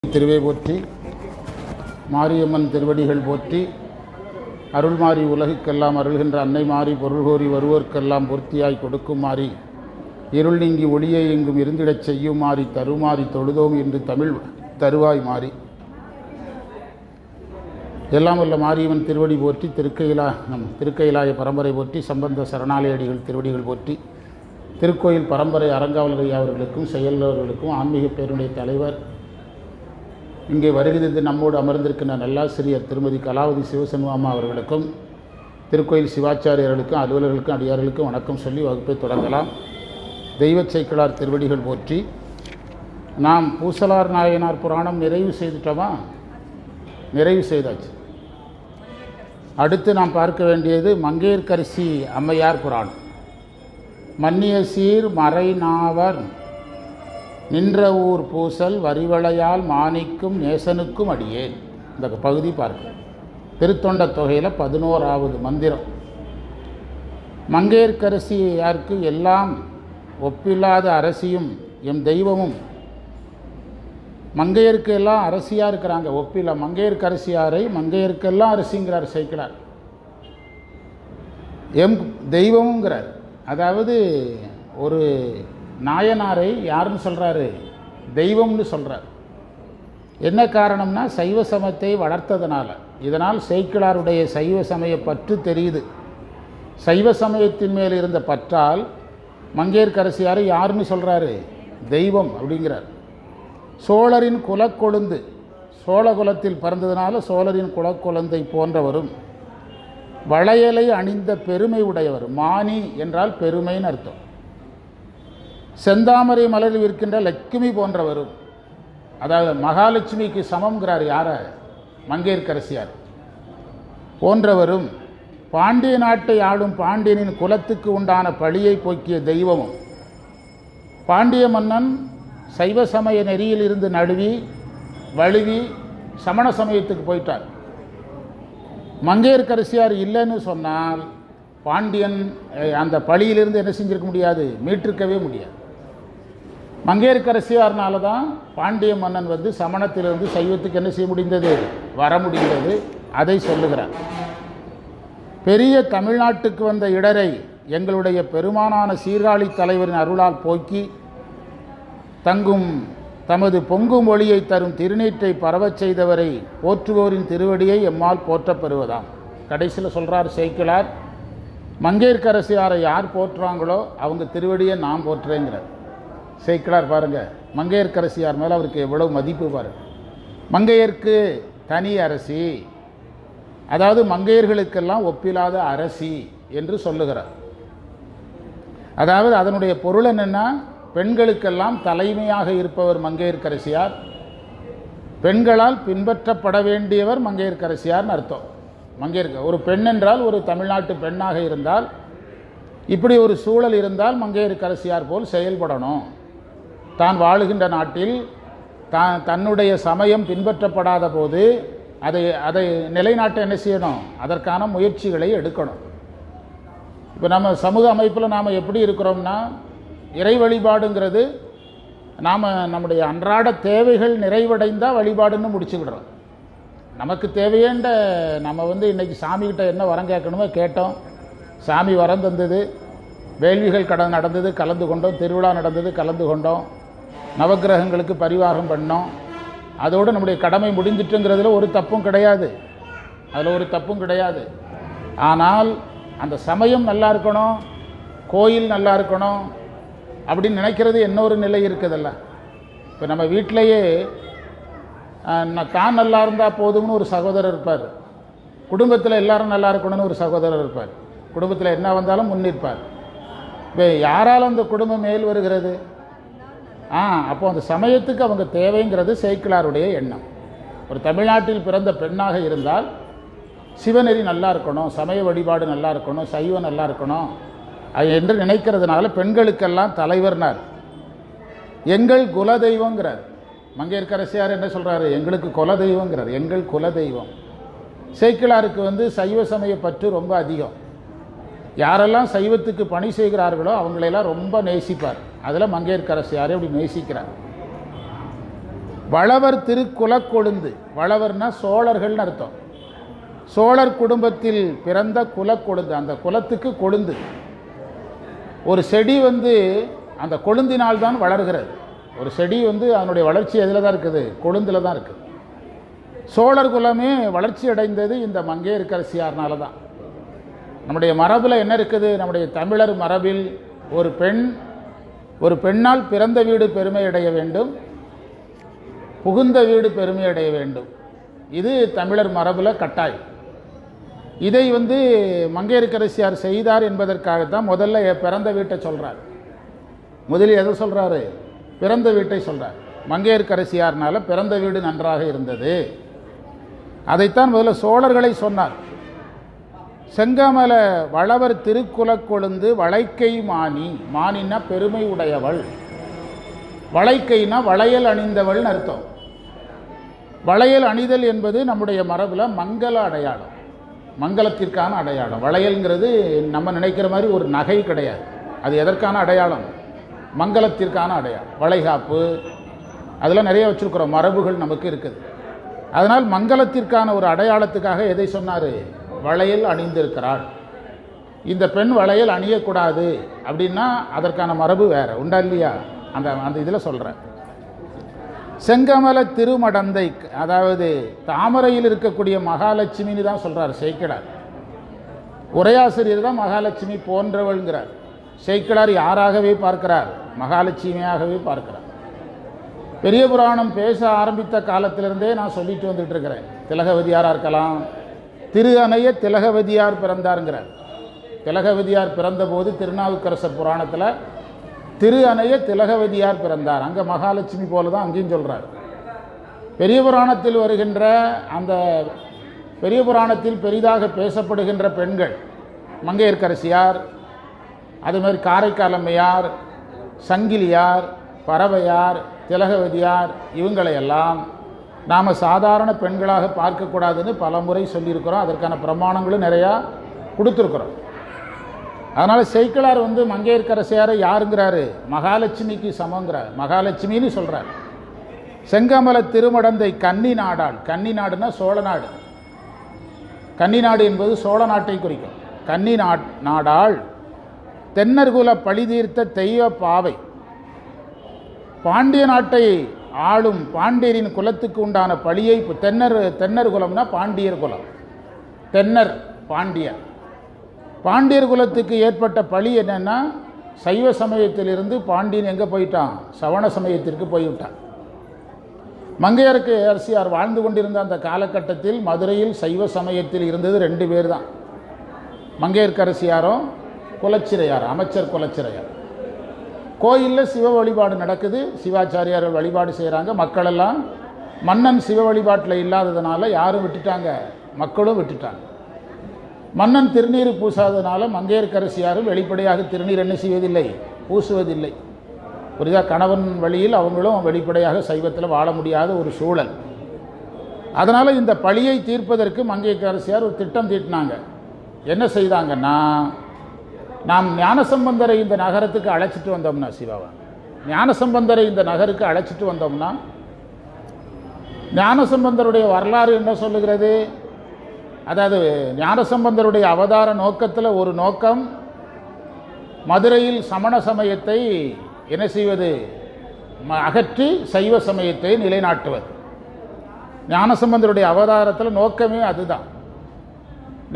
திருவே போற்றி, மாரியம்மன் திருவடிகள் போற்றி, அருள் மாறி உலகுக்கெல்லாம் அருள்கின்ற அன்னை மாறி பொருள் கோரி வருவோர்க்கெல்லாம் பூர்த்தியாய் கொடுக்கும் மாறி இருள் நீங்கி ஒளியை எங்கும் இருந்திடச் செய்யும் மாறி தருமாறி தொழுதோம் என்று தமிழ் தருவாய் மாறி எல்லாம் உள்ள மாரியம்மன் திருவடி போற்றி, திருக்கையிலாய பரம்பரை போற்றி, சம்பந்த சரணாலயடிகள் திருவடிகள் போற்றி, திருக்கோயில் பரம்பரை அறங்காவலர் அவர்களுக்கும் செயலர்களுக்கும் ஆன்மீக பேருடைய தலைவர் இங்கே வருகிறது நம்மோடு அமர்ந்திருக்கின்ற நல்லாசிரியர் திருமதி கலாவதி சிவசண்முகம்மா அவர்களுக்கும் திருக்கோயில் சிவாச்சாரியர்களுக்கும் அலுவலர்களுக்கும் அடியார்களுக்கும் வணக்கம் சொல்லி வகுப்பை தொடங்கலாம். தெய்வச் சேக்கிழார் திருவடிகள் போற்றி. நாம் பூசலார் நாயனார் புராணம் நிறைவு செய்துட்டோமா? நிறைவு செய்தாச்சு. அடுத்து நாம் பார்க்க வேண்டியது மங்கையர்க்கரசி அம்மையார் புராணம். மன்னிய சீர் மறை நாவர் நின்ற ஊர் பூசல் வரிவளையால் மாணிக்கும் நேசனுக்கும் அடியேன். இந்த பகுதி பார்க்க திருத்தொண்ட தொகையில் 11வது மந்திரம். மங்கையர்க்கரசி யாருக்கு? எல்லாம் ஒப்பில்லாத அரசியும் எம் தெய்வமும். மங்கையருக்கு எல்லாம் அரசியாக இருக்கிறாங்க, ஒப்பில்லை. மங்கையர்க்கரசியாரை மங்கையருக்கெல்லாம் அரசிங்கிறார் சேக்கிழார். எம் தெய்வமுங்கிறார். அதாவது ஒரு நாயனாரை யாருன்னு சொல்கிறாரு? தெய்வம்னு சொல்கிறார். என்ன காரணம்னா சைவ சமயத்தை வளர்த்ததுனால. இதனால் சேக்கிழாருடைய சைவ சமய பற்று தெரியுது. சைவ சமயத்தின் மேல் இருந்த பற்றால் மங்கையர்க்கரசியாரை யாருன்னு சொல்கிறாரு? தெய்வம் அப்படிங்கிறார். சோழரின் குலக்கொழுந்து, சோழ குலத்தில் பிறந்ததுனால சோழரின் குலக்கொழுந்தை போன்றவரும், வளையலை அணிந்த பெருமை உடையவர். மானி என்றால் பெருமைன்னு அர்த்தம். செந்தாமரை மலரில் இருக்கின்ற லட்சுமி போன்றவரும், அதாவது மகாலட்சுமிக்கு சமம்ங்கிறார் யார? மங்கையர்க்கரசியார் போன்றவரும், பாண்டிய நாட்டை ஆளும் பாண்டியனின் குலத்துக்கு உண்டான பழியை போக்கிய தெய்வமும். பாண்டிய மன்னன் சைவ சமய நெறியில் இருந்து நழுவி வழுவி சமண சமயத்துக்கு போயிட்டார். மங்கையர்க்கரசியார் இல்லைன்னு சொன்னால் பாண்டியன் அந்த பழியிலிருந்து என்ன செஞ்சிருக்க முடியாது? மீட்டிருக்கவே முடியாது. மங்கையர்க்கரசியார்னால தான் பாண்டிய மன்னன் சமணத்திலிருந்து சைவத்துக்கு என்ன செய்ய முடிந்தது? வர முடிந்தது. அதை சொல்லுகிறார். பெரிய தமிழ்நாட்டுக்கு வந்த இடரை எங்களுடைய பெருமானான சீர்காழி தலைவரின் அருளால் போக்கி தமது பொங்கும் ஒளியை தரும் திருநீற்றை பரவச் செய்தவரை போற்றுவோரின் திருவடியை எம்மால் போற்றப் பெறுவதாம். கடைசியில் சொல்கிறார் சேக்கிழார், மங்கையர்க்கரசியாரை யார் போற்றுறாங்களோ அவங்க திருவடியை நான் போற்றுறேங்கிறார் சேக்கிழார். பாருங்கள், மங்கையர்க்கரசியார் மேலே அவருக்கு எவ்வளவு மதிப்பு பாருங்கள். மங்கையருக்கு தனி அரசி, அதாவது மங்கையர்களுக்கெல்லாம் ஒப்பில்லாத அரசி என்று சொல்லுகிறார். அதாவது அதனுடைய பொருள் என்னென்னா, பெண்களுக்கெல்லாம் தலைமையாக இருப்பவர் மங்கையர்க்கரசியார், பெண்களால் பின்பற்றப்பட வேண்டியவர் மங்கையர்க்கரசியார்னு அர்த்தம். ஒரு பெண் என்றால் ஒரு தமிழ்நாட்டு பெண்ணாக இருந்தால், இப்படி ஒரு சூழல் இருந்தால் மங்கையர்க்கரசியார் போல் செயல்படணும். தான் வாழுகின்ற நாட்டில் தன்னுடைய சமயம் பின்பற்றப்படாத போது அதை நிலைநாட்ட என்ன செய்யணும்? அதற்கான முயற்சிகளை எடுக்கணும். இப்போ நம்ம சமூக அமைப்பில் நாம் எப்படி இருக்கிறோம்னா, இறை வழிபாடுங்கிறது நாம் நம்முடைய அன்றாட தேவைகள் நிறைவடைந்தால் வழிபாடுன்னு முடிச்சுக்கிடுறோம். நமக்கு தேவையேண்ட நம்ம இன்றைக்கி சாமிகிட்ட என்ன வரம் கேட்கணுமோ கேட்டோம், சாமி வரம் தந்தது, வேள்விகள் நடந்தது கலந்து கொண்டோம், திருவிழா நடந்தது கலந்து கொண்டோம், நவக்கிரகங்களுக்கு பரிவாரம் பண்ணோம், அதோடு நம்முடைய கடமை முடிஞ்சிட்டுங்கிறதுல ஒரு தப்பும் கிடையாது, அதில் ஒரு தப்பும் கிடையாது. ஆனால் அந்த சமயம் நல்லா இருக்கணும், கோயில் நல்லா இருக்கணும் அப்படின்னு நினைக்கிறது இன்னொரு நிலை இருக்குதல்ல. இப்போ நம்ம வீட்டிலையே தான் நல்லா இருந்தால் போதும்னு ஒரு சகோதரர் இருப்பார், குடும்பத்தில் எல்லாரும் நல்லா இருக்கணும்னு ஒரு சகோதரர் இருப்பார், குடும்பத்தில் என்ன வந்தாலும் முன்னிற்பார். இப்போ யாரால் அந்த குடும்பம் மேல் வருகிறது? அப்போ அந்த சமயத்துக்கு அவங்க தேவைங்கிறது சேக்கிழாருடைய எண்ணம். ஒரு தமிழ்நாட்டில் பிறந்த பெண்ணாக இருந்தால் சிவநெறி நல்லா இருக்கணும், சமய வழிபாடு நல்லா இருக்கணும், சைவம் நல்லா இருக்கணும் என்று நினைக்கிறதுனால பெண்களுக்கெல்லாம் தலைவர்னார். எங்கள் குலதெய்வங்கிறார். மங்கையர்க்கரசியார் என்ன சொல்கிறாரு? எங்களுக்கு குலதெய்வங்கிறார். எங்கள் குலதெய்வம். சேக்கிழாருக்கு சைவ சமய பற்று ரொம்ப அதிகம். யாரெல்லாம் சைவத்துக்கு பணி செய்கிறார்களோ அவங்களெல்லாம் ரொம்ப நேசிப்பார். அதில் மங்கையர்க்கரசியாரை அப்படி நேசிக்கிறார். வளவர் திருக்குலக்கொழுந்து, வளவர்னா சோழர்கள்னு அர்த்தம். சோழர் குடும்பத்தில் பிறந்த குலக்கொழுந்து, அந்த குலத்துக்கு கொழுந்து. ஒரு செடி அந்த கொழுந்தினால் தான் வளர்கிறது. ஒரு செடி அதனுடைய வளர்ச்சி எதில் தான் இருக்குது? கொழுந்தில் தான் இருக்குது. சோழர் குலமே வளர்ச்சி அடைந்தது இந்த மங்கையர்க்கரசியார்னால தான். நம்முடைய மரபில் என்ன இருக்குது? நம்முடைய தமிழர் மரபில் ஒரு பெண்ணால் பிறந்த வீடு பெருமை அடைய வேண்டும், புகுந்த வீடு பெருமை அடைய வேண்டும். இது தமிழர் மரபில் கட்டாயம். இதை மங்கையர்க்கரசியார் செய்தார் என்பதற்காகத்தான் முதல்ல பிறந்த வீட்டை சொல்கிறார். முதலில் எதை சொல்கிறாரு? பிறந்த வீட்டை சொல்கிறார். மங்கையர்க்கரசியார்னால பிறந்த வீடு நன்றாக இருந்தது. அதைத்தான் முதல்ல சோழர்களை சொன்னார். செங்கமல வளவர் திருக்குலக்கொழுந்து வளைக்கை மானி, மானின்னா பெருமை உடையவள், வளைக்கைனா வளையல் அணிந்தவள்னு அர்த்தம். வளையல் அணிதல் என்பது நம்முடைய மரபில் மங்கள அடையாளம், மங்களத்திற்கான அடையாளம். வளையல்ங்கிறது நம்ம நினைக்கிற மாதிரி ஒரு நகை கிடையாது. அது எதற்கான அடையாளம்? மங்களத்திற்கான அடையாளம். வளைகாப்பு அதெல்லாம் நிறைய வச்சுருக்கிறோம், மரபுகள் நமக்கு இருக்குது. அதனால் மங்களத்திற்கான ஒரு அடையாளத்துக்காக எதை சொன்னார்? வளையல் அணிந்திருக்கிறாள். இந்த பெண் வளையல் அணியக்கூடாது அப்படின்னா அதற்கான மரபு வேறு உண்டா இல்லையா? அந்த இதில் சொல்கிறேன். செங்கமல திருமடந்தை, அதாவது தாமரையில் இருக்கக்கூடிய மகாலட்சுமின்னு தான் சொல்கிறார் சேக்கிழார். உரையாசிரியர் தான் மகாலட்சுமி போன்றவள்ங்கிறார். சேக்கிழார் யாராகவே பார்க்கிறார்? மகாலட்சுமியாகவே பார்க்கிறார். பெரிய புராணம் பேச ஆரம்பித்த காலத்திலிருந்தே நான் சொல்லிட்டு வந்துட்டு இருக்கிறேன். திலகவதியாராக இருக்கலாம், திரு அணைய திலகவதியார் பிறந்தாருங்கிறார். திலகவதியார் பிறந்தபோது திருநாவுக்கரசர் புராணத்தில் திரு அணைய திலகவதியார் பிறந்தார். அங்கே மகாலட்சுமி போல தான் அங்கேயும் சொல்கிறார். பெரிய புராணத்தில் வருகின்ற அந்த பெரிய புராணத்தில் பெரிதாக பேசப்படுகின்ற பெண்கள் மங்கையர்க்கரசியார், அதுமாதிரி காரைக்காலம்மையார், சங்கிலியார், பறவையார், திலகவதியார், இவங்களையெல்லாம் நாம் சாதாரண பெண்களாக பார்க்கக்கூடாதுன்னு பல முறை சொல்லியிருக்கிறோம். அதற்கான பிரமாணங்களும் நிறையா கொடுத்துருக்குறோம். அதனால் சேக்கிழார் மங்கையர்க்கரசியாரை யாருங்கிறாரு? மகாலட்சுமிக்கு சமங்கிறார், மகாலட்சுமின்னு சொல்கிறார். செங்கமல திருமடந்தை கன்னி நாடாள், கன்னி நாடுனா சோழ நாடு. கன்னி நாடு என்பது சோழ நாட்டை குறிக்கும். கன்னி நாடாள் தென்னர்குல பழிதீர்த்த தெய்வ பாவை, பாண்டிய நாட்டை ஆளும் பாண்டியரின் குலத்துக்கு உண்டான பழியை, தென்னர் குலம்னா பாண்டியர் குலம், தென்னர் பாண்டியர். பாண்டியர் குலத்துக்கு ஏற்பட்ட பழி என்னன்னா, சைவ சமயத்திலிருந்து பாண்டியன் எங்கே போயிட்டான்? சவண சமயத்திற்கு போய்விட்டான். மங்கையருக்கு அரசியார் வாழ்ந்து கொண்டிருந்த அந்த காலகட்டத்தில் மதுரையில் சைவ சமயத்தில் இருந்தது 2 பேர் தான், மங்கையர்க்கரசியாரும் குலச்சிறையார், அமைச்சர் குலச்சிறையார். கோயிலில் சிவ வழிபாடு நடக்குது, சிவாச்சாரியார்கள் வழிபாடு செய்கிறாங்க. மக்களெல்லாம் மன்னன் சிவ வழிபாட்டில் இல்லாததுனால யாரும் விட்டுட்டாங்க, மக்களும் விட்டுட்டாங்க. மன்னன் திருநீர் பூசாததுனால மங்கையர்க்கரசியாரும் வெளிப்படையாக திருநீர் என்ன செய்வதில்லை? பூசுவதில்லை. புரிதா? கணவன் வழியில் அவங்களும் வெளிப்படையாக சைவத்தில் வாழ முடியாத ஒரு சூழல். அதனால் இந்த பழியை தீர்ப்பதற்கு மங்கையர்க்கரசியார் ஒரு திட்டம் தீட்டினாங்க. என்ன செய்தாங்கன்னா, நாம் ஞானசம்பந்தரை இந்த நகரத்துக்கு அழைச்சிட்டு வந்தோம்னா, சிவாவா ஞானசம்பந்தரை இந்த நகருக்கு அழைச்சிட்டு வந்தோம்னா, ஞானசம்பந்தருடைய வரலாறு என்ன சொல்லுகிறது? அதாவது ஞானசம்பந்தருடைய அவதார நோக்கத்தில் ஒரு நோக்கம் மதுரையில் சமண சமயத்தை என்ன செய்வது? அகற்றி சைவ சமயத்தை நிலைநாட்டுவது. ஞானசம்பந்தருடைய அவதாரத்தில் நோக்கமே அதுதான்.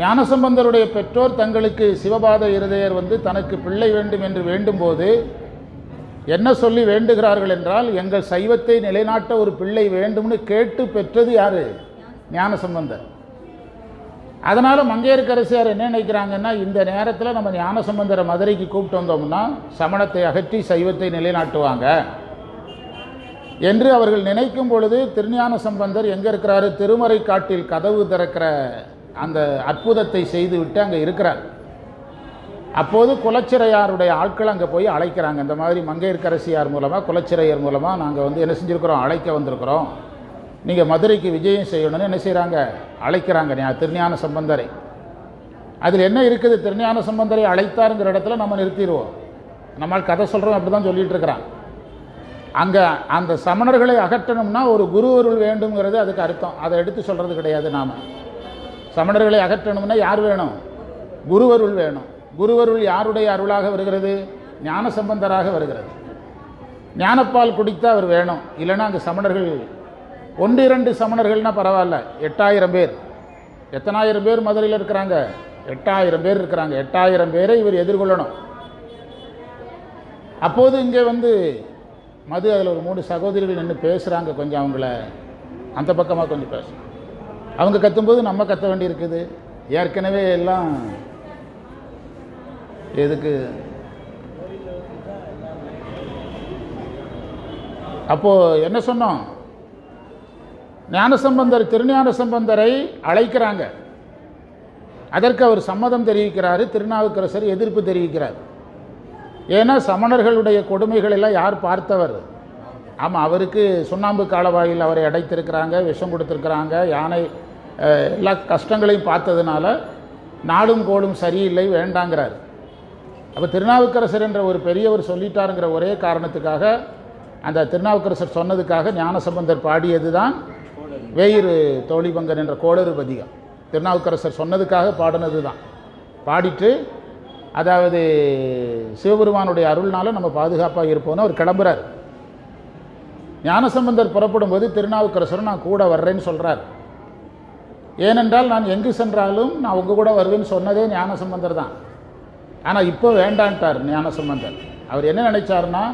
ஞானசம்பந்தருடைய பெற்றோர் தங்களுக்கு சிவபாத இருதயர் தனக்கு பிள்ளை வேண்டும் என்று வேண்டும்போது என்ன சொல்லி வேண்டுகிறார்கள் என்றால், எங்கள் சைவத்தை நிலைநாட்ட ஒரு பிள்ளை வேண்டும்னு கேட்டு பெற்றது யாரு? ஞானசம்பந்தர். அதனால் மங்கையர்க்கரசியார் என்ன நினைக்கிறாங்கன்னா, இந்த நேரத்தில் நம்ம ஞானசம்பந்தரை மதுரைக்கு கூப்பிட்டு வந்தோம்னா சமணத்தை அகற்றி சைவத்தை நிலைநாட்டுவாங்க என்று அவர்கள் நினைக்கும் பொழுது, திருஞான சம்பந்தர் எங்கே இருக்கிறாரு? திருமறை காட்டில் கதவு திறக்கிற அந்த அற்புதத்தை செய்துவிட்டு அங்கே இருக்கிறார். அப்போது குலச்சிறையாருடைய ஆட்கள் அங்கே போய் அழைக்கிறாங்க. இந்த மாதிரி மங்கையர்க்கரசியார் மூலமாக, குலச்சிறையர் மூலமாக நாங்கள் என்ன செஞ்சுருக்கிறோம்? அழைக்க வந்திருக்கிறோம், நீங்கள் மதுரைக்கு விஜயம் செய்யணும்னு என்ன செய்கிறாங்க? அழைக்கிறாங்க திருஞான சம்பந்தரை. அதில் என்ன இருக்குது? திருஞான சம்பந்தரை அழைத்தாருங்கிற இடத்துல நம்ம நிறுத்திடுவோம். நம்மால் கதை சொல்கிறோம் அப்படி தான் சொல்லிகிட்டு இருக்கிறான். அங்கே அந்த சமணர்களை அகற்றணும்னா ஒரு குருவருள் வேண்டும்ங்கிறது அதுக்கு அர்த்தம். அதை எடுத்து சொல்கிறது கிடையாது. நாம் சமணர்களை அகற்றணும்னா யார் வேணும்? குருவருள் வேணும். குருவருள் யாருடைய அருளாக வருகிறது? ஞான சம்பந்தராக வருகிறது. ஞானப்பால் குடித்தா அவர் வேணும். இல்லைன்னா அங்கே சமணர்கள் 1-2 சமணர்கள்னால் பரவாயில்ல, 8000 பேர். எத்தனாயிரம் பேர் மதுரையில் இருக்கிறாங்க? 8000 பேர் இருக்கிறாங்க. 8000 பேரை இவர் எதிர்கொள்ளணும். அப்போது இங்கே வந்து மது அதில் ஒரு 3 சகோதரிகள் நின்று பேசுகிறாங்க. கொஞ்சம் அவங்கள அந்த பக்கமாக கொஞ்சம் பேசும். அவங்க கத்தும்போது நம்ம கத்த வேண்டி இருக்குது. ஏற்கனவே எல்லாம் எதுக்கு? அப்போது என்ன சொன்னோம்? ஞானசம்பந்தர் திருஞான சம்பந்தரை அழைக்கிறாங்க. அதற்கு அவர் சம்மதம் தெரிவிக்கிறார். திருநாவுக்கரசர் எதிர்ப்பு தெரிவிக்கிறார். ஏன்னா சமணர்களுடைய கொடுமைகள் எல்லாம் யார் பார்த்தவர்? ஆமாம், அவருக்கு சுண்ணாம்பு காலவாயில் அவரை அடைத்திருக்கிறாங்க, விஷம் கொடுத்துருக்குறாங்க, யானை எல்லா கஷ்டங்களையும் பார்த்ததுனால நாடும் கோளும் சரியில்லை, வேண்டாங்கிறார். அப்போ திருநாவுக்கரசர் என்ற ஒரு பெரியவர் சொல்லிட்டாருங்கிற ஒரே காரணத்துக்காக, அந்த திருநாவுக்கரசர் சொன்னதுக்காக ஞானசம்பந்தர் பாடியது தான் வேயிறு தோழிபங்கன் என்ற கோளறு பதிகம். திருநாவுக்கரசர் சொன்னதுக்காக பாடினது தான். பாடிட்டு அதாவது சிவபெருமானுடைய அருள்னால நம்ம பாதுகாப்பாக இருப்போம்னு அவர் கிளம்புறார். ஞானசம்பந்தர் புறப்படும் போது திருநாவுக்கரசர் நான் கூட வர்றேன்னு சொல்கிறார். ஏனென்றால் நான் எங்கு சென்றாலும் நான் உங்கள் கூட வருவேன்னு சொன்னதே ஞானசம்பந்தர் தான். ஆனால் இப்போ வேண்டான்ட்டார் ஞானசம்பந்தர். அவர் என்ன நினைச்சார்னா,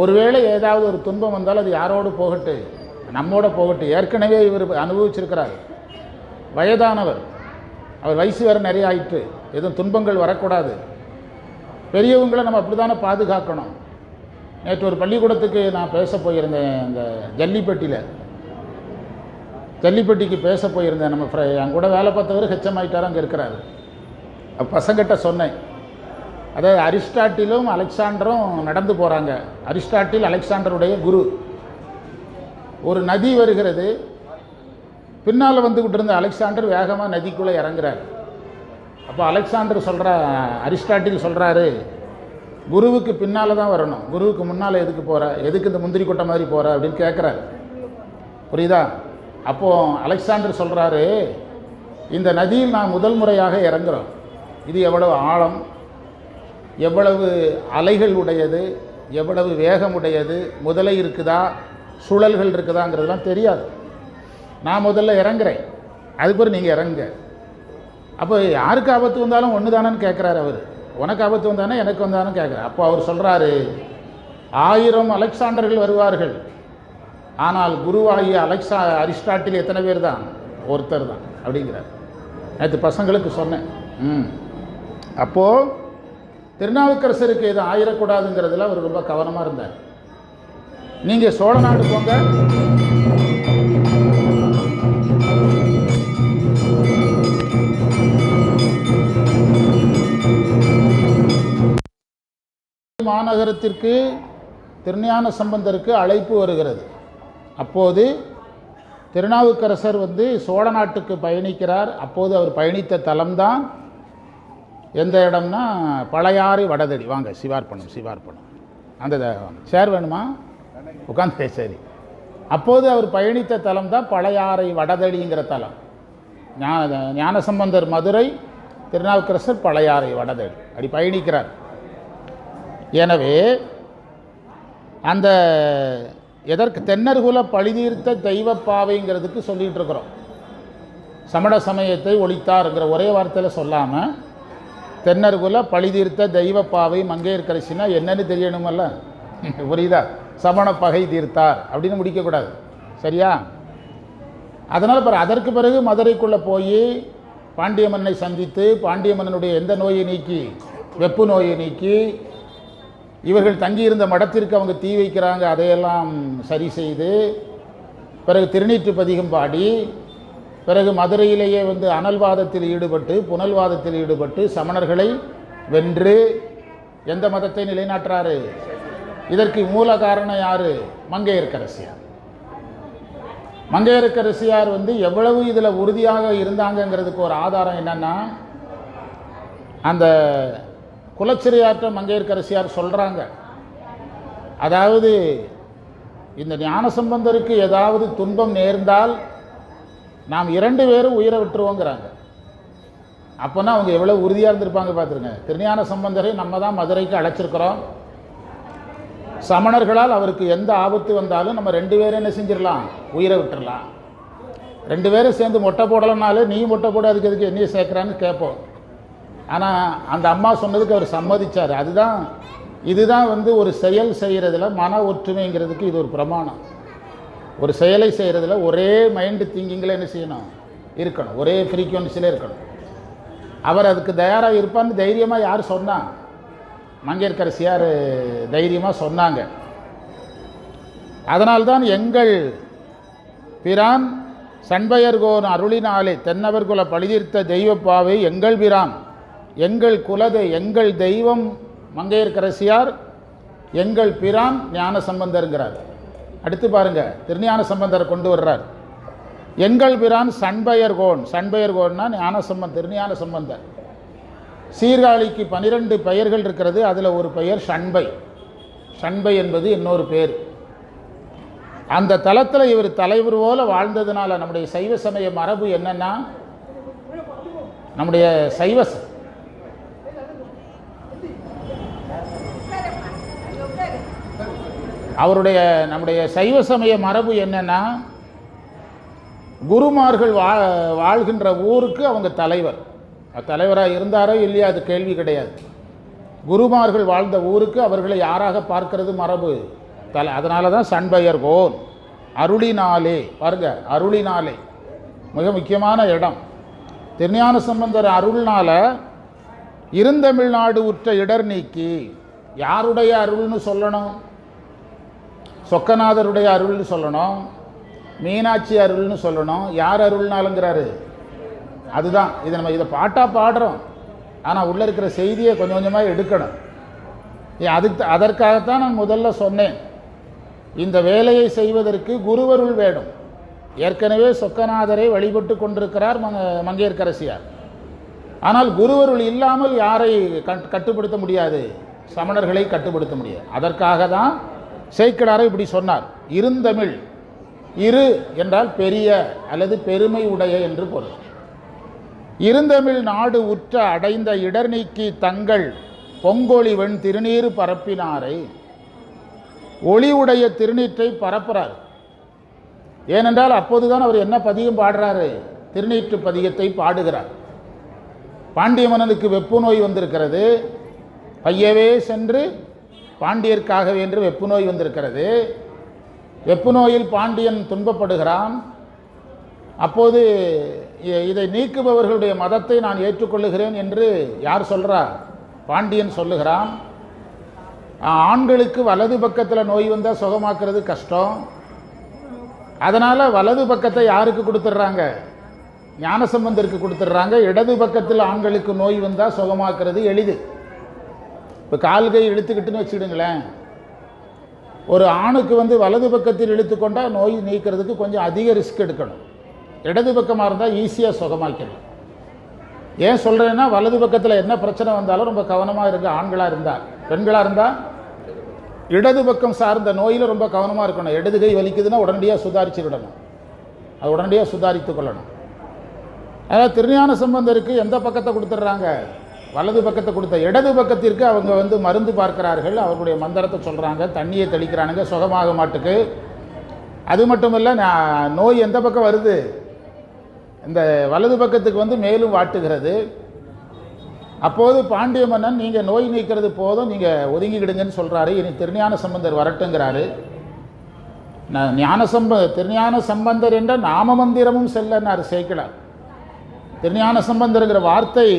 ஒருவேளை ஏதாவது ஒரு துன்பம் வந்தால் அது யாரோடு போகட்டு, நம்மோட போகட்டு. ஏற்கனவே இவர் அனுபவிச்சிருக்கிறார். வயதானவர், அவர் வயசு வேறு நிறைய ஆயிட்டு, எதுவும் துன்பங்கள் வரக்கூடாது. பெரியவங்களை நம்ம அப்படி தானே பாதுகாக்கணும். நேற்று ஒரு பள்ளிக்கூடத்துக்கு நான் பேச போயிருந்தேன். அந்த ஜல்லிப்பட்டிக்கு பேச போயிருந்தேன். நம்ம என் கூட வேலை பார்த்தவர் ஹெச்எம் ஆகிட்டார், அங்கே இருக்கிறார். பசங்கிட்ட சொன்னேன், அதாவது அரிஸ்டாட்டிலும் அலெக்சாண்டரும் நடந்து போகிறாங்க. அரிஸ்டாட்டில் அலெக்சாண்டருடைய குரு. ஒரு நதி வருகிறது, பின்னால் வந்துக்கிட்டு இருந்த அலெக்சாண்டர் வேகமாக நதிக்குள்ளே இறங்குறார். அப்போ அலெக்சாண்டர் அரிஸ்டாட்டில் சொல்கிறாரு, குருவுக்கு பின்னால் தான் வரணும், குருவுக்கு முன்னால் எதுக்கு போகிற, எதுக்கு இந்த முந்திரி கொட்டை மாதிரி போகிற அப்படின்னு கேட்குறாரு. புரியுதா? அப்போது அலெக்சாண்டர் சொல்கிறாரு, இந்த நதியில் நான் முதல் முறையாக இறங்குறோம். இது எவ்வளவு ஆழம், எவ்வளவு அலைகள் உடையது, எவ்வளவு வேகம் உடையது, முதலை இருக்குதா சுழல்கள் இருக்குதாங்கிறதுலாம் தெரியாது. நான் முதல்ல இறங்குறேன், அதுக்கு பிறகு நீங்கள் இறங்குங்க. அப்போ யாருக்கு ஆபத்து வந்தாலும் ஒன்று தானேன்னு கேட்குறாரு அவர். உனக்கு ஆபத்து வந்தானே எனக்கு வந்தானு கேட்குறாரு. அப்போ அவர் சொல்கிறாரு, 1000 அலெக்சாண்டர்கள் வருவார்கள், ஆனால் குருவாகிய அரிஸ்டாட்டில் எத்தனை பேர் தான்? ஒருத்தர் தான் அப்படிங்கிறார். நேற்று பசங்களுக்கு சொன்னேன். அப்போது திருநாவுக்கரசருக்கு எதுவும் ஆயிடக்கூடாதுங்கிறதுல அவர் ரொம்ப கவனமாக இருந்தார். நீங்கள் சோழ நாடு போங்க, மாநகரத்திற்கு திருஞான சம்பந்தருக்கு அழைப்பு வருகிறது. அப்போது திருநாவுக்கரசர் சோழ நாட்டுக்கு பயணிக்கிறார். அப்போது அவர் பயணித்த தலம்தான் எந்த இடம்னா பழையாறை வடதடி. வாங்க சிவார்ப்பணம் அந்த சேர் வேணுமா? உட்காந்து சரி. அப்போது அவர் பயணித்த தலம் தான் பழையாறை வடதடிங்கிற தலம். ஞானசம்பந்தர் மதுரை, திருநாவுக்கரசர் பழையாறை வடதடி, அப்படி பயணிக்கிறார். எனவே அந்த எதற்கு தென்னர்குல பழிதீர்த்த தெய்வப்பாவைங்கிறதுக்கு சொல்லிகிட்டு இருக்கிறோம். சமண சமயத்தை ஒழித்தாருங்கிற ஒரே வார்த்தையில் சொல்லாமல் தென்னர்குல பழிதீர்த்த தெய்வப்பாவை மங்கையர்க்கரசினா என்னன்னு தெரியணுமல்ல. புரியுதா? சமண பகை தீர்த்தார் அப்படின்னு முடிக்கக்கூடாது. சரியா? அதனால் அதற்கு பிறகு மதுரைக்குள்ளே போய் பாண்டிய மன்னனை சந்தித்து பாண்டிய மன்னனுடைய எந்த நோயை நீக்கி, வெப்பு நோயை நீக்கி, இவர்கள் தங்கியிருந்த மடத்திற்கு அவங்க தீ வைக்கிறாங்க, அதையெல்லாம் சரி செய்து, பிறகு திருநீற்று பதிகம் பாடி, பிறகு மதுரையிலேயே அனல்வாதத்தில் ஈடுபட்டு புனல்வாதத்தில் ஈடுபட்டு சமணர்களை வென்று எந்த மதத்தை நிலைநாட்டுறாரு? இதற்கு மூல காரணம் யாரு? மங்கையர்க்கரசியார். மங்கையர்க்கரசியார் எவ்வளவு இதில் உறுதியாக இருந்தாங்கங்கிறதுக்கு ஒரு ஆதாரம் என்னன்னா, அந்த குலச்சிறையாற்ற மங்கையர்க்கரசியார் சொல்கிறாங்க, அதாவது இந்த ஞானசம்பந்தருக்கு ஏதாவது துன்பம் நேர்ந்தால் நாம் 2 பேரும் உயிரை விட்டுருவோங்கிறாங்க. அப்போனா அவங்க எவ்வளோ உறுதியாக இருந்திருப்பாங்க பார்த்துருங்க. திருஞான சம்பந்தரை நம்ம தான் மதுரைக்கு அழைச்சிருக்கிறோம். சமணர்களால் அவருக்கு எந்த ஆபத்து வந்தாலும் நம்ம 2 பேரும் என்ன செஞ்சிடலாம், உயிரை விட்டுடலாம். 2 பேரும் சேர்ந்து மொட்டை போடலைனாலும் நீ மொட்டை போட அதுக்கு எதுக்கு என்னையை சேர்க்குறான்னு கேட்போம். ஆனால் அந்த அம்மா சொன்னதுக்கு அவர் சம்மதிச்சார். இதுதான் ஒரு செயல் செய்கிறதுல மன ஒற்றுமைங்கிறதுக்கு இது ஒரு பிரமாணம். ஒரு செயலை செய்கிறதுல ஒரே மைண்டு திங்கிங்கில் என்ன செய்யணும், இருக்கணும், ஒரே ஃப்ரீக்குவன்சியில் இருக்கணும். அவர் அதுக்கு தயாராக இருப்பான்னு தைரியமாக யார் சொன்னாங்க? மங்கையர்க்கரசியார் தைரியமாக சொன்னாங்க. அதனால்தான் எங்கள் பிரான் சண்பையர்கோன் அருளினாலே தென்னவர்குல பழிதீர்த்த தெய்வப்பாவை எங்கள் பிரான், எங்கள் குலதை, எங்கள் தெய்வம் மங்கையர்க்கரசியார், எங்கள் பிரான் ஞான சம்பந்தருங்கிறார். அடுத்து பாருங்க, திருஞான சம்பந்தரை கொண்டு வர்றார். எங்கள் பிரான் சண்பையர்கோன், சண்பையர்கோன்னா திருஞான சம்பந்தர். சீர்காழிக்கு 12 பெயர்கள் இருக்கிறது. அதில் ஒரு பெயர் ஷண்பை. ஷண்பை என்பது இன்னொரு பேர். அந்த தலத்தில் இவர் தலைவர் போல வாழ்ந்ததுனால நம்முடைய சைவ சமய மரபு என்னன்னா, நம்முடைய நம்முடைய சைவ சமய மரபு என்னன்னா, குருமார்கள் வாழ்கின்ற ஊருக்கு அவங்க தலைவராக இருந்தாரோ இல்லையா அது கேள்வி கிடையாது. குருமார்கள் வாழ்ந்த ஊருக்கு அவர்களை யாராக பார்க்கிறது மரபு. அதனால தான் சண்பையர்கோன் அருளினாலே, பாருங்க, அருளினாலே மிக முக்கியமான இடம். திருஞான சம்பந்தர் அருள்னால இருந்தமிழ்நாடு உற்ற இடர் நீக்கி. யாருடைய அருள்னு சொல்லணும்? சொக்கநாதருடைய அருள்னு சொல்லணும், மீனாட்சி அருள்னு சொல்லணும். யார் அருள்னாலுங்கிறாரு? அதுதான். நம்ம இதை பாட்டாக பாடுறோம், ஆனால் உள்ளே இருக்கிற செய்தியை கொஞ்சம் கொஞ்சமாக எடுக்கணும். அதற்காகத்தான் நான் முதல்ல சொன்னேன், இந்த வேலையை செய்வதற்கு குருவருள் வேணும். ஏற்கனவே சொக்கநாதரை வழிபட்டு கொண்டிருக்கிறார் மங்கையர்க்கரசியார். ஆனால் குருவருள் இல்லாமல் யாரை கட்டுப்படுத்த முடியாது? சமணர்களை கட்டுப்படுத்த முடியாது. அதற்காக தான் சேக்கிழாரை இப்படி சொன்னார். இருந்தமிழ், இரு என்றால் பெரிய அல்லது பெருமை உடைய என்று பொருள். இருந்தமிழ் நாடு உற்ற அடைந்த இடர் நீக்கி தங்கள் பொங்கொழி வெண் திருநீறு பரப்பினாரை. ஒளி உடைய திருநீற்றை பரப்புறார். ஏனென்றால் அப்போதுதான் அவர் என்ன பதிகம் பாடுறாரு? திருநீற்று பதிகத்தை பாடுகிறார். பாண்டிய மன்னனுக்கு வெப்பு நோய் வந்திருக்கிறது. பையவே சென்று பாண்டியர்க்காகவே என்று வெப்பு நோய் வந்திருக்கிறது. வெப்பு நோயில் பாண்டியன் துன்பப்படுகிறான். அப்போது இதை நீக்குபவர்களுடைய மதத்தை நான் ஏற்றுக்கொள்ளுகிறேன் என்று யார் சொல்கிறார்? பாண்டியன் சொல்லுகிறான். ஆண்களுக்கு வலது பக்கத்தில் நோய் வந்தால் சுகமாக்குறது கஷ்டம். அதனால் வலது பக்கத்தை யாருக்கு கொடுத்துட்றாங்க? ஞானசம்பந்தருக்கு கொடுத்துட்றாங்க. இடது பக்கத்தில் ஆண்களுக்கு நோய் வந்தால் சுகமாக்குறது எளிது. இப்போ கால்கை இழுத்துக்கிட்டுன்னு வச்சுக்கிடுங்களேன். ஒரு ஆணுக்கு வலது பக்கத்தில் இழுத்துக்கொண்டால் நோய் நீக்கிறதுக்கு கொஞ்சம் அதிக ரிஸ்க் எடுக்கணும். இடது பக்கமாக இருந்தால் ஈஸியாக சுகமாக்கிடலாம். ஏன் சொல்கிறேன்னா, வலது பக்கத்தில் என்ன பிரச்சனை வந்தாலும் ரொம்ப கவனமாக இருக்க. ஆண்களாக இருந்தால், பெண்களாக இருந்தால் இடது பக்கம் சார்ந்த நோயில் ரொம்ப கவனமாக இருக்கணும். இடது கை வலிக்குதுன்னா உடனடியாக சுதாரித்து விடணும், அது உடனடியாக சுதாரித்து கொள்ளணும். அதாவது திருஞான சம்பந்தருக்கு எந்த பக்கத்தை கொடுத்துட்றாங்க? வலது பக்கத்தை கொடுத்த. இடது பக்கத்திற்கு அவங்க மருந்து பார்க்கிறார்கள், அவர்களுடைய மந்திரத்தை சொல்கிறாங்க, தண்ணியை தெளிக்கிறானுங்க, சுகமாக மாட்டுக்கு. அது மட்டும் இல்லை, நோய் எந்த பக்கம் வருது? இந்த வலது பக்கத்துக்கு மேலும் வாட்டுகிறது. அப்போது பாண்டிய மன்னன், நீங்கள் நோய் நீக்கிறது போதும், நீங்கள் ஒதுங்கிக்கிடுங்கன்னு சொல்கிறாரு. இனி திருஞான சம்பந்தர் வரட்டுங்கிறாரு. திருஞான சம்பந்தர் என்ற நாம மந்திரமும் செல்லன்னார் சேக்கிழார். திருஞான சம்பந்தருங்கிற வார்த்தை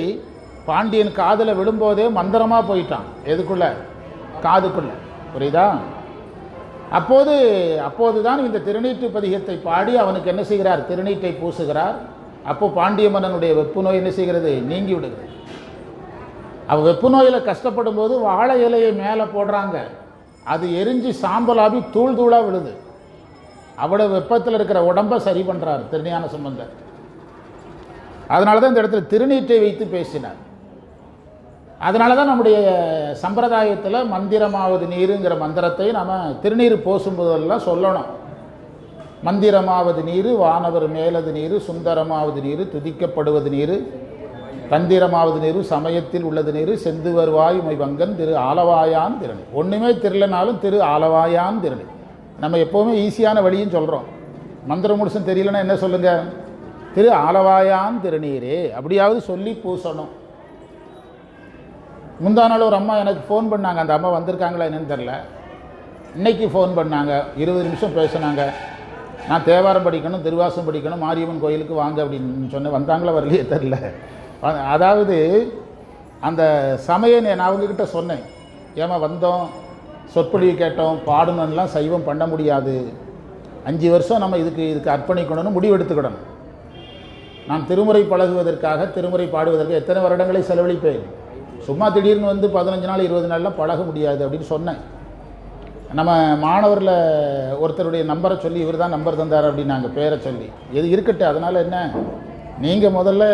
பாண்டியன் காதில் விழும்போதே மந்திரமாக போயிட்டான். எதுக்குள்ள? காதுக்குள்ள. புரியுதா? அப்போதுதான் இந்த திருநீற்று பதிகத்தை பாடி அவனுக்கு என்ன செய்கிறார்? திருநீற்றை பூசுகிறார். அப்போ பாண்டிய மன்னனுடைய வெப்பு நோய் என்ன செய்கிறது? நீங்கி விடுகிறது. அவன் வெப்பு நோயில் கஷ்டப்படும் போது வாழை இலையை மேலே போடுறாங்க, அது எரிஞ்சு சாம்பலாகி தூள் தூளாக விழுது. அவ்வளோ வெப்பத்தில் இருக்கிற உடம்பை சரி பண்ணுறார் திருஞான சம்பந்தர். அதனால தான் இந்த இடத்துல திருநீற்றை வைத்து பேசினார். அதனால தான் நம்முடைய சம்பிரதாயத்தில் மந்திரமாவது நீருங்கிற மந்திரத்தை நம்ம திருநீர் பூசும்போதெல்லாம் சொல்லணும். மந்திரமாவது நீர், வானவர் மேலது நீர், சுந்தரமாவது நீர், துதிக்கப்படுவது நீர், தந்திரமாவது நீர், சமயத்தில் உள்ளது நீர், செந்துவர்வாய் உமைவங்கன் திரு ஆலவாயான் திறனி. ஒன்றுமே தெரியலனாலும் திரு ஆலவாயான் திறனி. நம்ம எப்போவுமே ஈஸியான வழியும் சொல்கிறோம். மந்திரம் முடிச்சும் தெரியலன்னா என்ன சொல்லுங்க? திரு ஆலவாயான் திருநீரே அப்படியாவது சொல்லி பூசணும். முந்தா நாள் ஒரு அம்மா எனக்கு ஃபோன் பண்ணாங்க. அந்த அம்மா வந்திருக்காங்களா என்னன்னு தெரில. இன்னைக்கு ஃபோன் பண்ணாங்க, 20 நிமிஷம் பேசினாங்க. நான் தேவாரம் படிக்கணும், திருவாசம் படிக்கணும், மாரியம்மன் கோயிலுக்கு வாங்க அப்படின்னு சொன்னேன். வந்தாங்களா வரலையே தெரில. அதாவது அந்த சமயம் நான் அவங்கக்கிட்ட சொன்னேன், ஏமா வந்தோம், சொற்பொழிவு கேட்டோம், பாடணும்லாம் சைவம் பண்ண முடியாது. 5 வருஷம் நம்ம இதுக்கு அர்ப்பணிக்கணும்னு முடிவெடுத்துக்கிடணும். நான் திருமுறை பழகுவதற்காக, திருமுறை பாடுவதற்கு எத்தனை வருடங்களை செலவழிப்பேன். சும்மா திடீர்னு வந்து 15 நாள் 20 நாள்லாம் பழக முடியாது அப்படின்னு சொன்னேன். நம்ம மாணவரில் ஒருத்தருடைய நம்பரை சொல்லி இவர் தான் நம்பர் தந்தார் அப்படின்னாங்க, பேரை சொல்லி. எது இருக்கட்டும், அதனால் என்ன, நீங்கள் முதல்ல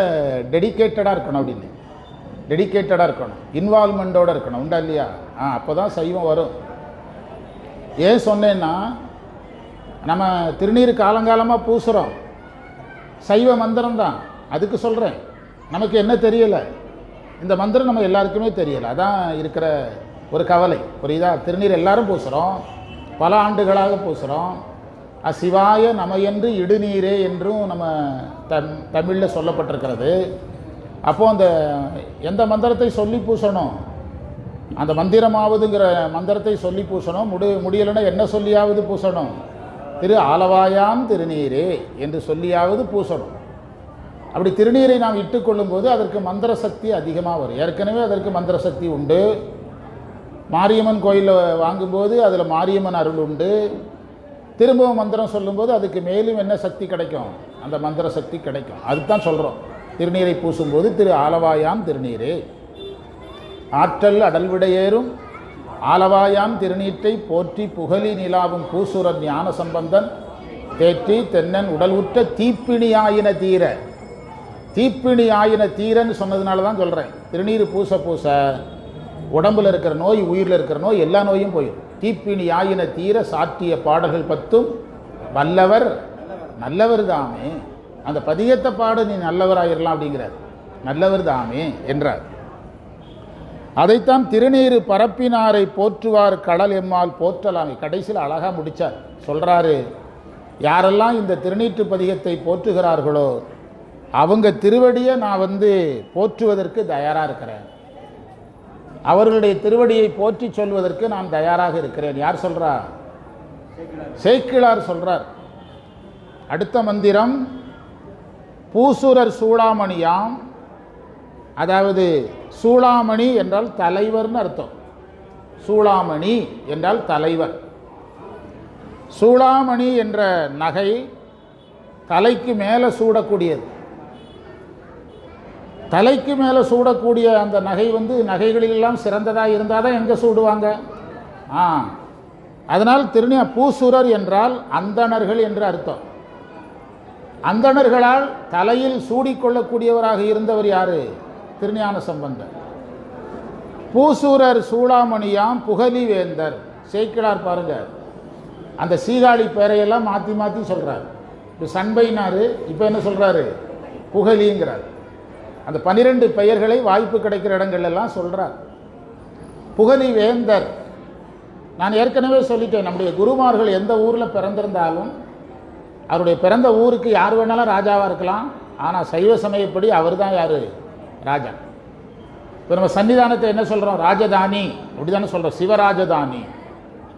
டெடிக்கேட்டடாக இருக்கணும் அப்படின்னு. டெடிக்கேட்டடாக இருக்கணும், இன்வால்மெண்ட்டோடு இருக்கணும். உண்டா இல்லையா? அப்போ தான் சைவம் வரும். ஏன் சொன்னேன்னா, நம்ம திருநீர் காலங்காலமாக பூசுகிறோம், சைவ மந்திரம் தான். அதுக்கு சொல்கிறேன். நமக்கு என்ன தெரியலை, இந்த மந்திரம் நம்ம எல்லாருக்குமே தெரியலை. அதான் இருக்கிற ஒரு கவலை. புரியுதா? திருநீர் எல்லாரும் பூசுகிறோம், பல ஆண்டுகளாக பூசுகிறோம். சிவாய நமையென்று இடுநீரே என்றும் நம்ம தமிழில் சொல்லப்பட்டிருக்கிறது. அப்போது அந்த எந்த மந்திரத்தை சொல்லி பூசணும்? அந்த மந்திரமாவதுங்கிற மந்திரத்தை சொல்லி பூசணும். முடியலைன்னா என்ன சொல்லியாவது பூசணும்? திரு ஆலவாயாம் திருநீரே என்று சொல்லியாவது பூசணும். அப்படி திருநீரை நாம் இட்டுக்கொள்ளும் போது அதற்கு மந்திர சக்தி அதிகமாக வரும். ஏற்கனவே அதற்கு மந்திர சக்தி உண்டு. மாரியம்மன் கோயிலில் வாங்கும்போது அதில் மாரியம்மன் அருள் உண்டு. திரும்பவும் மந்திரம் சொல்லும்போது அதுக்கு மேலும் என்ன சக்தி கிடைக்கும்? அந்த மந்திர சக்தி கிடைக்கும். அதுதான் சொல்கிறோம். திருநீரை பூசும்போது திரு ஆலவாயாம் திருநீரே, ஆற்றல் அடல்விடையேறும் ஆலவாயாம் திருநீற்றை போற்றி புகழி நிலாவும் பூசுரன் ஞான சம்பந்தன் தேற்றி தென்னன் உடல் உற்ற தீப்பிணி ஆயின தீர. தீப்பிணி ஆயின தீரன்னு சொன்னதுனால தான் சொல்கிறேன். திருநீர் பூச பூச உடம்பில் இருக்கிற நோய், உயிரில் இருக்கிற நோய், எல்லா நோயும் போயிடும். தீப்பிணி ஆயின தீர சாற்றிய பாடல்கள் 10 வல்லவர் நல்லவர் தாமே. அந்த பதியத்தை பாடு, நீ நல்லவராயிரலாம் அப்படிங்கிறார். நல்லவர் தாமே என்றார். அதைத்தான் திருநீர் பரப்பினாரை போற்றுவார் கடல் எம்மால் போற்றலாமே. கடைசியில் அழகாக முடித்தார். சொல்கிறாரு, யாரெல்லாம் இந்த திருநீற்று பதிகத்தை போற்றுகிறார்களோ அவங்க திருவடியை நான் போற்றுவதற்கு தயாராக இருக்கிறேன். அவர்களுடைய திருவடியை போற்றி சொல்வதற்கு நான் தயாராக இருக்கிறேன். யார் சொல்றா? சேக்கிழார் சொல்றார். அடுத்த மந்திரம் பூசுரர் சூளாமணியாம். அதாவது சூளாமணி என்றால் தலைவர்னு அர்த்தம். சூளாமணி என்றால் தலைவர். சூளாமணி என்ற நகை தலைக்கு மேலே சூடக்கூடியது. தலைக்கு மேலே சூடக்கூடிய அந்த நகை நகைகளிலெல்லாம் சிறந்ததாக இருந்தால் தான் எங்கே சூடுவாங்க? அதனால் பூசுரர் என்றால் அந்தணர்கள் என்று அர்த்தம். அந்தணர்களால் தலையில் சூடிக்கொள்ளக்கூடியவராக இருந்தவர் யாரு? திருஞான சம்பந்தர். பூசூரர் சூளாமணியாம் புகழி வேந்தர். சேக்கிழார் பாருங்க, அந்த சீகாழி பேரையெல்லாம் மாற்றி மாற்றி சொல்கிறார். இப்போ சண்பைனாரு, இப்போ என்ன சொல்கிறாரு? புகழிங்கிறார். அந்த 12 பெயர்களை வாய்ப்பு கிடைக்கிற இடங்கள்லாம் சொல்கிறார். புகழி வேந்தர். நான் ஏற்கனவே சொல்லிட்டேன், நம்முடைய குருமார்கள் எந்த ஊரில் பிறந்திருந்தாலும் அவருடைய பிறந்த ஊருக்கு யார் வேணாலும் ராஜாவாக இருக்கலாம். ஆனால் சைவ சமயப்படி அவர் தான் யார்? ராஜா. இப்போ நம்ம சன்னிதானத்தை என்ன சொல்கிறோம்? ராஜதானி அப்படி தானே சொல்கிறோம். சிவராஜதானி.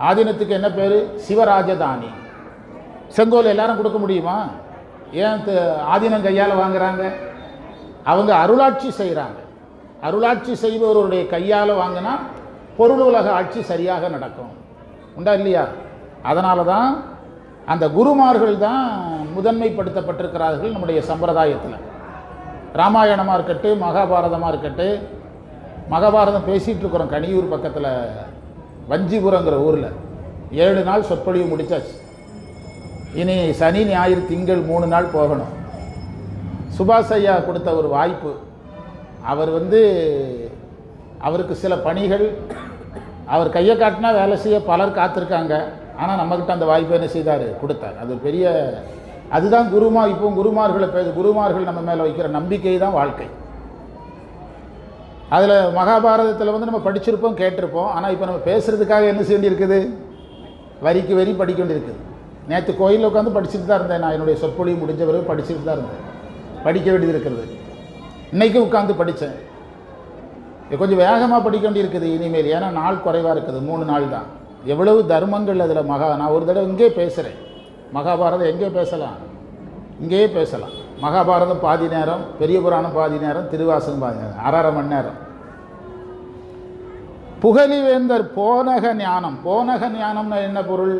ஆதீனத்துக்கு என்ன பேர்? சிவராஜதானி. செங்கோல் எல்லாரும் கொடுக்க முடியுமா? ஏன் ஆதீனம் கையால் வாங்குறாங்க? அவங்க அருளாட்சி செய்கிறாங்க. அருளாட்சி செய்பவருடைய கையால் வாங்கினா பொருள் உலக ஆட்சி சரியாக நடக்கும். உண்டா இல்லையா? அதனால தான் அந்த குருமார்கள் தான் முதன்மைப்படுத்தப்பட்டிருக்கிறார்கள் நம்முடைய சம்பிரதாயத்தில். ராமாயணமாக இருக்கட்டும், மகாபாரதமாக இருக்கட்டும். மகாபாரதம் பேசிகிட்டு இருக்கிறோம் கனியூர் பக்கத்தில் வஞ்சிபுரங்கிற ஊரில். 7 நாள் சொற்பொழிவு முடிச்சாச்சு. இனி சனி ஞாயிறு திங்கள் 3 நாள் போகணும். சுபாஷ் ஐயா கொடுத்த ஒரு வாய்ப்பு. அவர் அவருக்கு சில பணிகள், அவர் கையை காட்டினா வேலை செய்ய பலர் காத்திருக்காங்க. ஆனால் நம்மக்கிட்ட அந்த வாய்ப்பை என்ன செய்தார், கொடுத்தார். அது பெரிய, அதுதான் இப்போ குருமார்கள் நம்ம மேலே வைக்கிற நம்பிக்கை தான் வாழ்க்கை. அதில் மகாபாரதத்தில் வந்து நம்ம படிச்சிருப்போம், கேட்டிருப்போம். ஆனால் இப்போ நம்ம பேசுகிறதுக்காக என்ன செய்ய வேண்டியிருக்குது, வரிக்கு வரி படிக்க வேண்டியிருக்குது. நேற்று கோயிலில் உட்காந்து படிச்சுட்டு தான் இருந்தேன். நான் என்னுடைய சொற்பொழிவு முடிஞ்ச பிறகு படிச்சுட்டு தான் இருந்தேன். படிக்க வேண்டியது இருக்கிறது. இன்றைக்கும் உட்காந்து படித்தேன். கொஞ்சம் வேகமாக படிக்க வேண்டியிருக்குது இனிமேல். ஏன்னா நாள் குறைவாக இருக்குது, 3 நாள் தான். எவ்வளவு தர்மங்கள் அதில் நான் ஒரு தடவை இங்கே பேசுகிறேன். மகாபாரதம் எங்கே பேசலாம், இங்கேயே பேசலாம். மகாபாரதம் பாதி நேரம், பெரிய புராணம் பாதி நேரம், திருவாசகம் பாதி நேரம், 1.5 மணி நேரம். புகழிவேந்தர் போனக ஞானம். போனக ஞானம்னா என்ன பொருள்?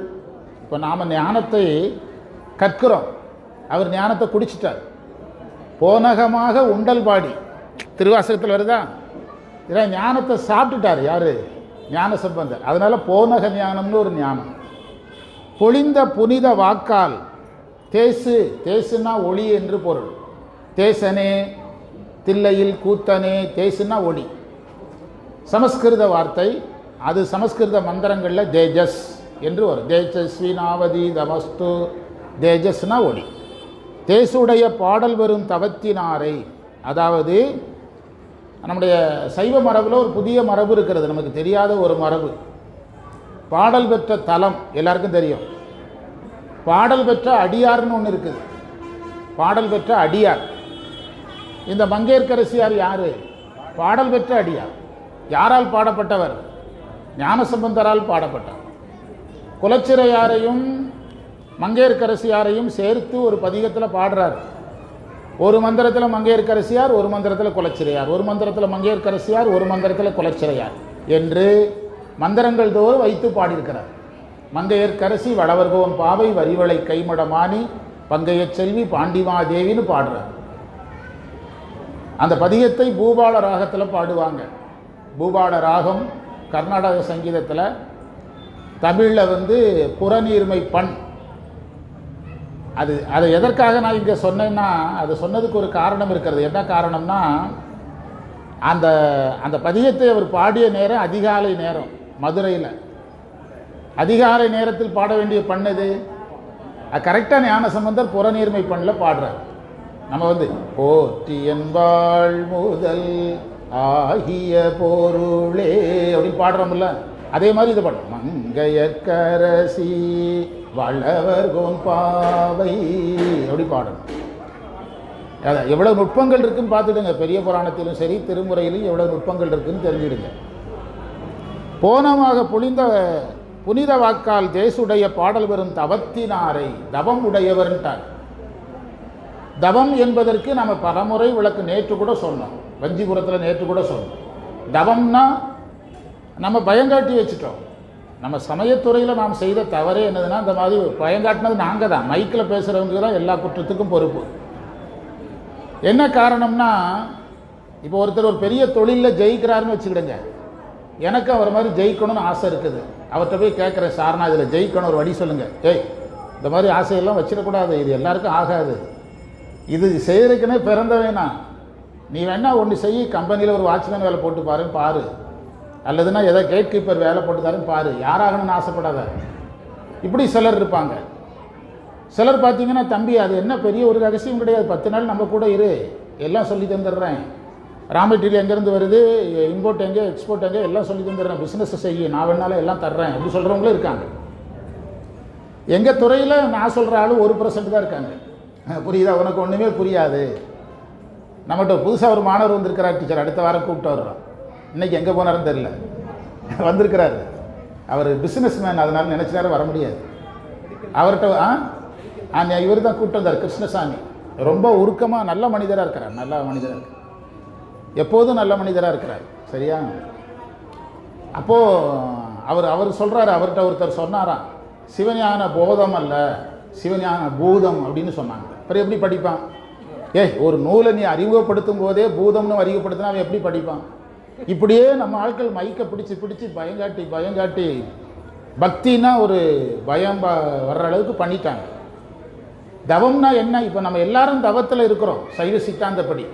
இப்போ நாம் ஞானத்தை கற்கிறோம், அவர் ஞானத்தை குடிச்சிட்டார். போனகமாக உண்டல் பாடி திருவாசகத்தில் வருதா? இதான் ஞானத்தை சாப்பிட்டுட்டார். யார்? ஞான சம்பந்தர். அதனால் போனக ஞானம்னு ஒரு ஞானம். பொழிந்த புனித வாக்கால் தேசுன்னா ஒளி என்று பொருள். தேசனே தில்லையில் கூத்தனே, தேசுன்னா ஒளி. சமஸ்கிருத வார்த்தை, அது சமஸ்கிருத மந்திரங்களில் தேஜஸ் என்று வரும். தேஜஸ்வினாவதி தமஸ்து, தேஜஸ்னா ஒளி. தேசுடைய பாடல் வரும் தவத்தினாரை, அதாவது நம்முடைய சைவ மரபில் ஒரு புதிய மரபு இருக்கிறது, நமக்கு தெரியாத ஒரு மரபு. பாடல் பெற்ற தலம் எல்லாருக்கும் தெரியும். பாடல் பெற்ற அடியார்னு ஒன்று இருக்குது. பாடல் பெற்ற அடியார். இந்த மங்கையர்க்கரசியார் யார்? பாடல் பெற்ற அடியார். யாரால் பாடப்பட்டவர்? ஞானசம்பந்தரால் பாடப்பட்டவர். குலச்சிறையாரையும் மங்கையர்க்கரசியாரையும் சேர்த்து ஒரு பதிகத்தில் பாடுறார். ஒரு மந்திரத்தில் மங்கையர்க்கரசியார், ஒரு மந்திரத்தில் குலச்சிறையார், ஒரு மந்திரத்தில் மங்கையர்க்கரசியார், ஒரு மந்திரத்தில் குலச்சிறையார் என்று மந்திரங்கள் தோறும் வைத்து பாடியிருக்கிறார். மங்கையர்க்கரசி வளவர்கோன் பாவை வரிவளை கைமடமானி பங்கைய செல்வி பாண்டிமாதேவின்னு பாடுறார். அந்த பதிகத்தை பூபால ராகத்தில் பாடுவாங்க. பூபால ராகம் கர்நாடக சங்கீதத்தில், தமிழில் வந்து புறநீர்மை பண். அதை எதற்காக நான் இங்கே சொன்னேன்னா, அது சொன்னதுக்கு ஒரு காரணம் இருக்கிறது. என்ன காரணம்னா, அந்த அந்த பதிகத்தை அவர் பாடிய நேரம் அதிகாலை நேரம். மதுரையில் அதிகாலை நேரத்தில் பாட வேண்டிய பண்ணது அது கரெக்டாக ஞானசம்பந்தர் புறநீர்மை பண்ணில் பாடுறார். நம்ம வந்து போற்றி என்பாள் முதல் ஆகிய பொருளே அப்படின்னு பாடுறோம்ல, அதே மாதிரி இதை பாடுறோம். மங்கையர்க்கரசி வளவர்கோன் பாவை அப்படி பாடணும். எவ்வளவு நுட்பங்கள் இருக்குன்னு பார்த்துடுங்க. பெரிய புராணத்திலும் சரி, திருமுறையிலும் எவ்வளவு நுட்பங்கள் இருக்குன்னு தெரிஞ்சிடுங்க. போனமாக பொழிந்த புனித வாக்கால் தேசுடைய பாடல் வரும் தவத்தினாரை, தவம் உடையவர்ன்ட்டார். தவம் என்பதற்கு நம்ம பலமுறை விளக்கு நேற்று கூட சொன்னோம், வஞ்சிபுரத்தில் நேற்று கூட சொன்னோம். தவம்னா நம்ம பயங்காட்டி வச்சுட்டோம். நம்ம சமயத்துறையில் நாம் செய்த தவறே என்னதுன்னா, இந்த மாதிரி பயங்காட்டினது நாங்கள் தான். மைக்கில் பேசுகிறவங்க தான் எல்லா குற்றத்துக்கும் பொறுப்பு. என்ன காரணம்னா, இப்போ ஒருத்தர் ஒரு பெரிய தொழிலில் ஜெயிக்கிறாருன்னு வச்சுக்கிடுங்க. எனக்கு அவர் மாதிரி ஜெயிக்கணும்னு ஆசை இருக்குது. அவர்கிட்ட போய் கேட்குறேன், சார் நான் இதில் ஜெயிக்கணும், ஒரு வழி சொல்லுங்கள். இந்த மாதிரி ஆசையெல்லாம் வச்சிடக்கூடாது, இது எல்லாருக்கும் ஆகாது, இது செய்கிறதுக்குன்னே பிறந்தவேனா, நீ வேணா ஒன்று செய்ய, கம்பெனியில் ஒரு வாட்ச்மேன் வேலை போட்டு பாரு, அல்லதுன்னா ஏதோ கேட் கீப்பர் வேலை போட்டு தரேன்னு பாரு, யாராகணும்னு ஆசைப்படாத. இப்படி சிலர் இருப்பாங்க. சிலர் பார்த்தீங்கன்னா, தம்பி அது என்ன பெரிய ஒரு ரகசியம் கிடையாது, 10 நாள் நம்ம கூட இரு, எல்லாம் சொல்லி தந்துடுறேன், ரா மெட்டீரியல் எங்கேருந்து வருது, இம்போர்ட் எங்கே, எக்ஸ்போர்ட் எங்கே, எல்லாம் சொல்லி தந்துடுறேன், பிஸ்னஸ் செய்ய, நான் வேணாலும் எல்லாம் தர்றேன் அப்படி சொல்கிறவங்களும் இருக்காங்க. எங்கள் துறையில் நான் சொல்கிற ஆள் 1% தான் இருக்காங்க. புரியுதா? உனக்கு ஒன்றுமே புரியாது. நம்மகிட்ட புதுசாக ஒரு மாணவர் வந்திருக்கிறார் டீச்சர், அடுத்த வாரம் கூப்பிட்டு வர்றோம். இன்றைக்கி எங்கே போனாருன்னு தெரியல, வந்திருக்கிறாரு. அவர் பிஸ்னஸ் மேன், அதனால நினச்ச நேரம் வர முடியாது. அவர்கிட்ட இவர் தான் கூப்பிட்டு வந்தார், கிருஷ்ணசாமி. ரொம்ப உருக்கமாக நல்ல மனிதராக இருக்கிறார், நல்ல மனிதராக இருக்கிறார், எப்போதும் நல்ல மனிதராக இருக்கிறார். சரியா? அப்போது அவர் சொல்கிறாரு, அவர்கிட்ட ஒருத்தர் சொன்னாராம், சிவஞான போதம் அல்ல, சிவஞான பூதம் அப்படின்னு சொன்னாங்க. அப்புறம் எப்படி படிப்பான்? ஒரு நூலை நீ அறிமுகப்படுத்தும் போதே பூதம்னு அறிமுகப்படுத்தினா அவன் எப்படி படிப்பான்? இப்படியே நம்ம ஆட்கள் மைக்கை பிடிச்சி பயங்காட்டி பக்தினா ஒரு பயம் வர்ற அளவுக்கு பண்ணிட்டாங்க. தவம்னா என்ன? இப்போ நம்ம எல்லாரும் தவத்தில் இருக்கிறோம். சைவ சித்தாந்தப்படி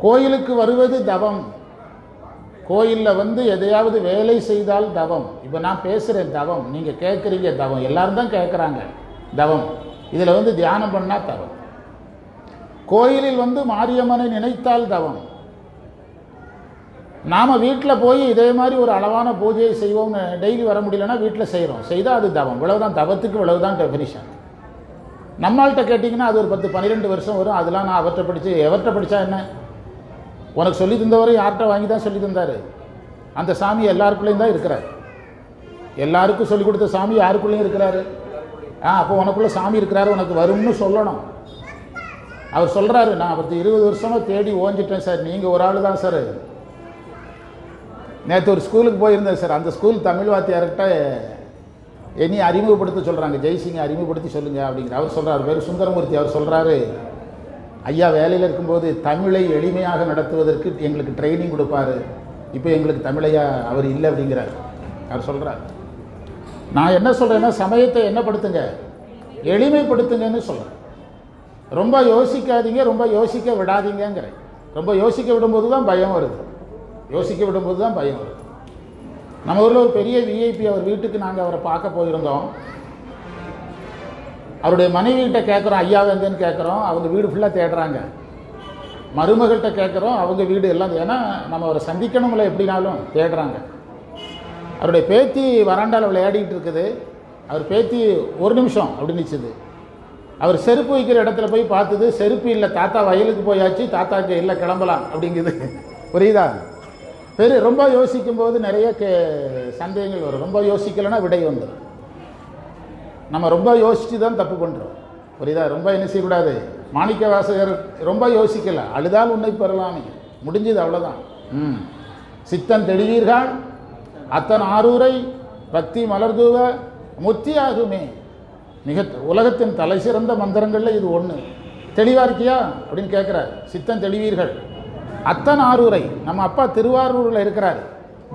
கோயிலுக்கு வருவது தவம், கோயிலில் வந்து எதையாவது வேலை செய்தால் தவம். இப்போ நான் பேசுகிறேன் தவம், நீங்கள் கேட்குறீங்க தவம், எல்லாரும் தான் கேட்குறாங்க தவம். இதில் வந்து தியானம் பண்ணால் தவம். கோயிலில் வந்து மாரியம்மனை நினைத்தால் தவம். நாம் வீட்டில் போய் இதே மாதிரி ஒரு அளவான பூஜையை செய்வோம்னு டெய்லி வர முடியலன்னா வீட்டில் செய்கிறோம், செய்தால் அது தவம். இவ்வளவுதான் தவத்துக்கு, இவ்வளவுதான் டெஃபினிஷன். நம்மள்கிட்ட கேட்டிங்கன்னா அது ஒரு 10-12 வருஷம் வரும். அதெல்லாம் நான் அவர்கிட்ட படித்து, எவர்கிட்ட படித்தா என்ன, உனக்கு சொல்லி தந்தவரை யார்கிட்ட வாங்கி தான் சொல்லி தந்தார். அந்த சாமி எல்லாருக்குள்ளேயும் தான் இருக்கிறார். எல்லாருக்கும் சொல்லிக் கொடுத்த சாமி யாருக்குள்ளேயும் இருக்கிறாரு. அப்போ உனக்குள்ளே சாமி இருக்கிறாரு, உனக்கு வரும்னு சொல்லணும். அவர் சொல்கிறாரு, நான் அவருக்கு 20 வருஷமாக தேடி ஓஞ்சிட்டேன் சார், நீங்கள் ஒரு ஆள் தான் சார். நேற்று ஒரு ஸ்கூலுக்கு போயிருந்தேன் சார், அந்த ஸ்கூல் தமிழ் வாத்தியார்கிட்ட என்னை அறிமுகப்படுத்த சொல்கிறாங்க, ஜெய்சிங்கை அறிமுகப்படுத்தி சொல்லுங்கள் அப்படிங்கிற. அவர் சொல்கிறார், பேர் சுந்தரமூர்த்தி. அவர் சொல்கிறாரு, ஐயா வேலையில் இருக்கும்போது தமிழை எளிமையாக நடத்துவதற்கு எங்களுக்கு ட்ரைனிங் கொடுப்பாரு, இப்போ எங்களுக்கு தமிழையா அவர் இல்லை அப்படிங்கிறார். அவர் சொல்கிறார். நான் என்ன சொல்கிறேன்னா, சமயத்தை என்ன படுத்துங்க, எளிமைப்படுத்துங்கன்னு சொல்கிறேன். ரொம்ப யோசிக்காதீங்க, ரொம்ப யோசிக்க விடாதீங்கிறேன். ரொம்ப யோசிக்க விடும்போது தான் பயம் வருது, யோசிக்க விடும்போது தான் பயம் வருது. நம்ம ஊரில் ஒரு பெரிய விஐபி, அவர் வீட்டுக்கு நாங்கள் அவரை பார்க்க போயிருந்தோம். அவருடைய மனைவிகிட்ட கேட்குறோம், ஐயாவை எங்கன்னு கேட்குறோம், அவங்க வீடு ஃபுல்லாக தேடுறாங்க. மருமகள்கிட்ட கேட்குறோம், அவங்க வீடு எல்லாம், ஏன்னா நம்ம அவரை சந்திக்கணும்ல எப்படினாலும் தேடுறாங்க. அவருடைய பேத்தி வராண்டாவில் விளையாடிட்டு இருக்குது. அவர் பேத்தி ஒரு நிமிஷம் அப்படி நிற்குது. அவர் செருப்பு வைக்கிற இடத்துல போய் பார்த்தது, செருப்பு இல்லை, தாத்தா வயலுக்கு போயாச்சு, தாத்தாக்கு இல்லை கிளம்பலாம் அப்படிங்குது. புரியுதா? ரொம்ப யோசிக்கும் போது நிறைய சந்தேகங்கள் வரும். ரொம்ப யோசிக்கலைன்னா விடை வந்துடும். நம்ம ரொம்ப யோசித்து தான் தப்பு பண்ணுறோம். புரியுதா? ரொம்ப என்ன செய்யக்கூடாது. மாணிக்க வாசகர் ரொம்ப யோசிக்கலை, அழுதால் உன்னை பெறலாம், முடிஞ்சது, அவ்வளோதான். சித்தன் தெளிவீர்கள் அத்தன் ஆரூரை பக்தி மலர்தூவ முத்தி ஆகுமே. மிக உலகத்தின் தலை சிறந்த மந்திரங்களில் இது ஒன்று. தெளிவாக இருக்கியா அப்படின்னு கேட்குறார். சித்தன் தெளிவீர்கள் அத்தன் ஆரூரை, நம்ம அப்பா திருவாரூரில் இருக்கிறார்,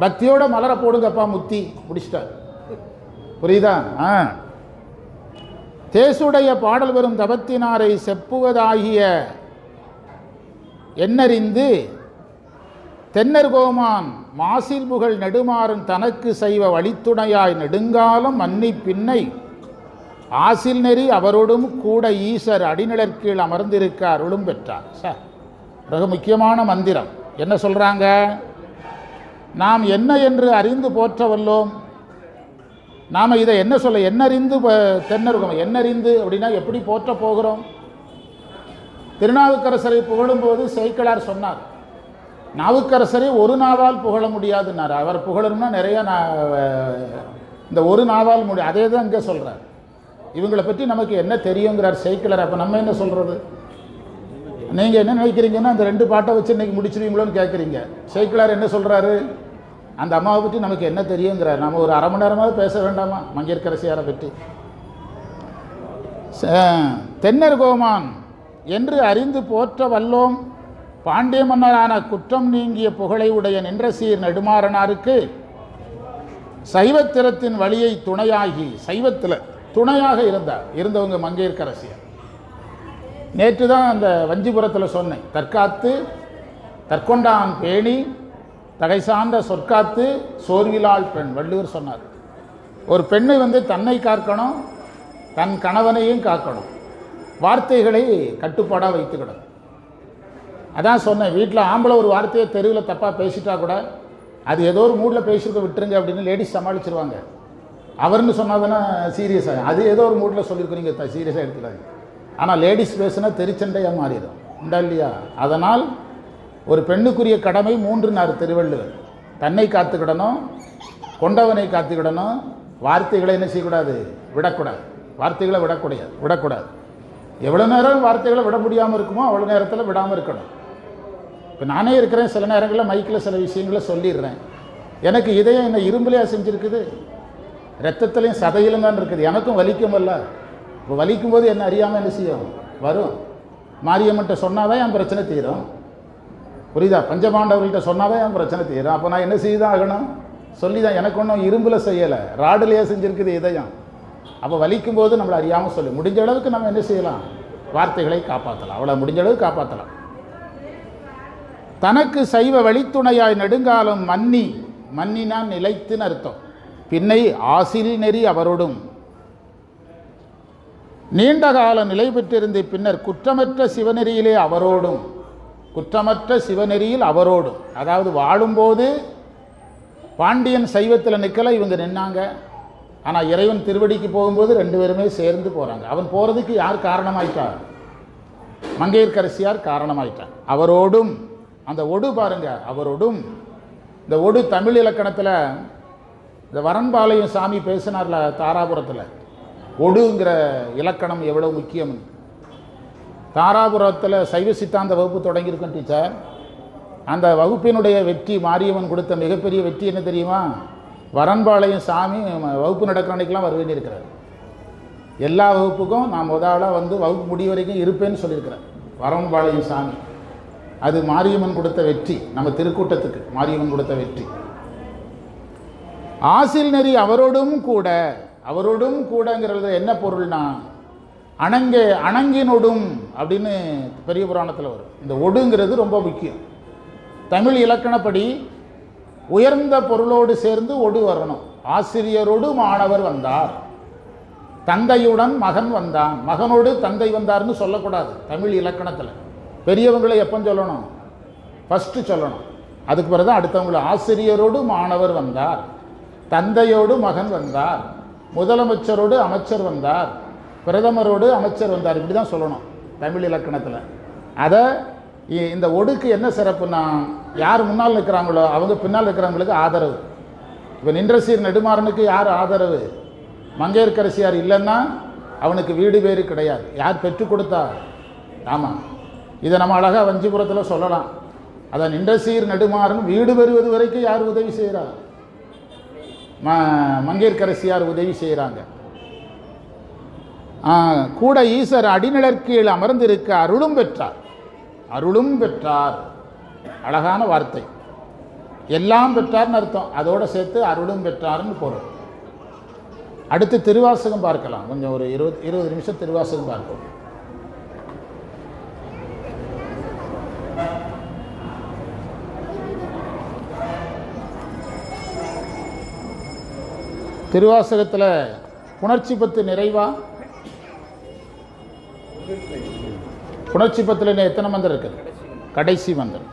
பக்தியோட மலர போடுங்கப்பா, முத்தி முடிச்சிட்டார். புரியுதா? தேசுடைய பாடல் வரும் தவத்தினாரை செப்புவதாகிய எண்ணறிந்து தென்னர்கோமான் மாசில் புகழ் நெடுமாறன் தனக்கு செய்வ வழித்துணையாய் நெடுங்காலம் மன்னி பின்னை ஆசில் நெறி அவரோடும் கூட ஈசர் அடிநிழற்கீழ் அமர்ந்திருக்க அருளும் பெற்றார். சார், மிக முக்கியமான மந்திரம். என்ன சொல்கிறாங்க? நாம் என்ன என்று அறிந்து போற்ற வல்லோம். நாம் இதை என்ன சொல்ல, என்னறிந்து தென்னருகம், என்னறிந்து அப்படின்னா எப்படி போற்ற போகிறோம்? திருநாவுக்கரசரை புகழும்போது சேக்கிழார் சொன்னார், நாவுக்கரசரை ஒரு நாவால் புகழ முடியாதுன்னார். அவர் புகழணும்னா நிறைய இந்த ஒரு நாவால் முடியும். அதே தான் இங்கே சொல்கிறார். இவங்களை பற்றி நமக்கு என்ன தெரியுங்கிறார் சேக்கிழார். அப்போ நம்ம என்ன சொல்கிறது? நீங்கள் என்ன நினைக்கிறீங்கன்னா அந்த 2 பாட்டை வச்சு இன்றைக்கி முடிச்சிருவீங்களோன்னு கேட்குறீங்க. சேக்கிழார் என்ன சொல்கிறாரு? அந்த அம்மாவை பற்றி நமக்கு என்ன தெரியுங்கிறார். நம்ம ஒரு அரை மணி நேரமாவது பேச வேண்டாமா மங்கையர்க்கரசியாரை பற்றி? தென்னர்கோமான் என்று அறிந்து போற்ற வல்லோம் பாண்டிய மன்னரான குற்றம் நீங்கிய புகழை உடைய நின்ற சீர் நெடுமாறனாருக்கு சைவத்திரத்தின் வழியை துணையாகி, சைவத்தில் துணையாக இருந்தவங்க மங்கையர்க்கரசியார். நேற்று தான் அந்த வஞ்சிபுரத்தில் சொன்னேன், தற்காத்து தற்கொண்டான் பேணி தகை சார்ந்த சொற்காத்து சோர்விலாள் பெண். வள்ளுவர் சொன்னார், ஒரு பெண்ணை தன்னை காக்கணும், தன் கணவனையும் காக்கணும், வார்த்தைகளை கட்டுப்பாடாக வைத்துக்கிடணும். அதான் சொன்னேன், வீட்டில் ஆம்பளை ஒரு வார்த்தையை தெருவில் தப்பாக பேசிட்டா கூட அது ஏதோ ஒரு மூடில் பேசிருக்க விட்டுருங்க அப்படின்னு லேடிஸ் சமாளிச்சிருவாங்க. அவர்னு சொன்னாதானே சீரியஸாக, அது ஏதோ ஒரு மூடில் சொல்லியிருக்கிறீங்க, சீரியஸாக எடுத்துக்காது. ஆனால் லேடிஸ் பேசுனா தெரிச்சண்டையாக மாறிடும், உண்டா இல்லையா? அதனால் ஒரு பெண்ணுக்குரிய கடமை 3 திருவள்ளுவர். தன்னை காத்துக்கிடணும், கொண்டவனை காத்துக்கிடணும், வார்த்தைகளை என்ன செய்யக்கூடாது, விடக்கூடாது. வார்த்தைகளை விடக்கூடாது. எவ்வளோ நேரம் வார்த்தைகளை விட முடியாமல் இருக்குமோ அவ்வளோ நேரத்தில் விடாமல் இருக்கணும். இப்போ நானே இருக்கிறேன், சில நேரங்களில் மைக்கில் சில விஷயங்களை சொல்லிடுறேன். எனக்கு இதயம் என்ன இரும்புலையாக செஞ்சுருக்குது, ரத்தத்துலேயும் சதையிலும் தான் இருக்குது. எனக்கும் வலிக்குமல்ல. இப்போ வலிக்கும் போது என்ன அறியாமல் என்ன செய்யும், வரும். மாரியம்மன்ட்ட சொன்னாதான் என் பிரச்சனை தீரும். புரியுதா? பஞ்சபாண்டவர்கள்ட்ட சொன்னாதான் என் பிரச்சனை தீரும். அப்போ நான் என்ன செய்துதான் ஆகணும், சொல்லி தான். எனக்கு ஒன்றும் இரும்பில் செய்யலை, ராடுலையே செஞ்சுருக்குது இதயம். அப்போ வலிக்கும் போது நம்மளை அறியாமல் சொல்லி முடிஞ்ச அளவுக்கு நம்ம என்ன செய்யலாம், வார்த்தைகளை காப்பாற்றலாம். அவ்வளோ முடிஞ்ச அளவுக்கு காப்பாற்றலாம். தனக்கு சைவ வழித்துணையாய் நெடுங்காலம் மன்னினா நிலைத்துன்னு அர்த்தம். பின்னை ஆசில் நெறி அவரோடும் நீண்ட காலம் நிலை பெற்றிருந்த பின்னர் குற்றமற்ற சிவநெறியிலே அவரோடும், குற்றமற்ற சிவநெறியில் அவரோடும், அதாவது வாழும்போது பாண்டியன் சைவத்தில் நிற்கல, இவங்க நின்னாங்க. ஆனால் இறைவன் திருவடிக்கு போகும்போது ரெண்டு பேருமே சேர்ந்து போகிறாங்க. அவன் போகிறதுக்கு யார் காரணமாயிட்டார்? மங்கையர்க்கரசியார் காரணமாயிட்டார். அவரோடும், அந்த ஒடு பாருங்க, அவரோடும். இந்த ஒடு தமிழ் இலக்கணத்தில் இந்த வரன்பாளையம் சாமி பேசினார்ல தாராபுரத்தில், ஒடுங்கிற இலக்கணம் எவ்வளோ முக்கியம். தாராபுரத்தில் சைவ சித்தாந்த வகுப்பு தொடங்கியிருக்கோம் டீச்சர். அந்த வகுப்பினுடைய வெற்றி, மாரியம்மன் கொடுத்த மிகப்பெரிய வெற்றி என்ன தெரியுமா? வரன்பாளையம் சாமி வகுப்பு நடக்கிற அன்னைக்கெலாம் வர வேண்டியிருக்கிறார். எல்லா வகுப்புக்கும் நான் முதலாக வந்து வகுப்பு முடிவு வரைக்கும் இருப்பேன்னு சொல்லியிருக்கிறேன் வரன்பாளையம் சாமி. அது மாரியம்மன் கொடுத்த வெற்றி, நம்ம திருக்கூட்டத்துக்கு மாரியம்மன் கொடுத்த வெற்றி. ஆசில் நெறி அவரோடும் கூட, அவரோடும் கூடங்கிறது என்ன பொருள்னா, அணங்கினொடும் அப்படின்னு பெரிய புராணத்தில் வரும். இந்த ஒடுங்கிறது ரொம்ப முக்கியம். தமிழ் இலக்கணப்படி உயர்ந்த பொருளோடு சேர்ந்து ஒடு வரணும். ஆசிரியரோடு மாணவர் வந்தார், தந்தையுடன் மகன் வந்தான், மகனோடு தந்தை வந்தார்னு சொல்லக்கூடாது தமிழ் இலக்கணத்தில். பெரியவங்களை எப்போ சொல்லணும்? ஃபஸ்ட்டு சொல்லணும். அதுக்கு பிறகு தான் அடுத்தவங்களை. ஆசிரியரோடு மாணவர் வந்தார், தந்தையோடு மகன் வந்தார், முதலமைச்சரோடு அமைச்சர் வந்தார், பிரதமரோடு அமைச்சர் வந்தார், இப்படி தான் சொல்லணும் தமிழ் இலக்கணத்தில். அதை இந்த ஒடுக்கு என்ன சிறப்புன்னா, யார் முன்னால் நிற்கிறாங்களோ அவங்க பின்னால் இருக்கிறவங்களுக்கு ஆதரவு. இப்போ நின்றசீர் நெடுமாறனுக்கு யார் ஆதரவு? மங்கையர்க்கரசியார் இல்லைன்னா அவனுக்கு வீடு பேரு கிடையாது. யார் பெற்றுக் கொடுத்தா? ஆமாம், இதை நம்ம அழகாக வஞ்சிபுரத்தில் சொல்லலாம். அதை நின்றசீர் நெடுமாறன் வீடு பெறுவது வரைக்கும் யார் உதவி செய்கிறார்? மங்கையர்க்கரசியார் உதவி செய்கிறாங்க. கூட ஈசர் அடிநிழற்கீழ் அமர்ந்திருக்க அருளும் பெற்றார், அருளும் பெற்றார். அழகான வார்த்தை. எல்லாம் பெற்றார்னு அர்த்தம், அதோடு சேர்த்து அருளும் பெற்றார்னு பொருள். அடுத்து திருவாசகம் பார்க்கலாம். கொஞ்சம் ஒரு 20 நிமிஷம் திருவாசகம் பார்ப்போம். திருவாசகத்தில் புணர்ச்சி பத்து நிறைவா? புணர்ச்சி பத்தில் எத்தனை மந்திரம் இருக்குது? கடைசி மந்திரம்.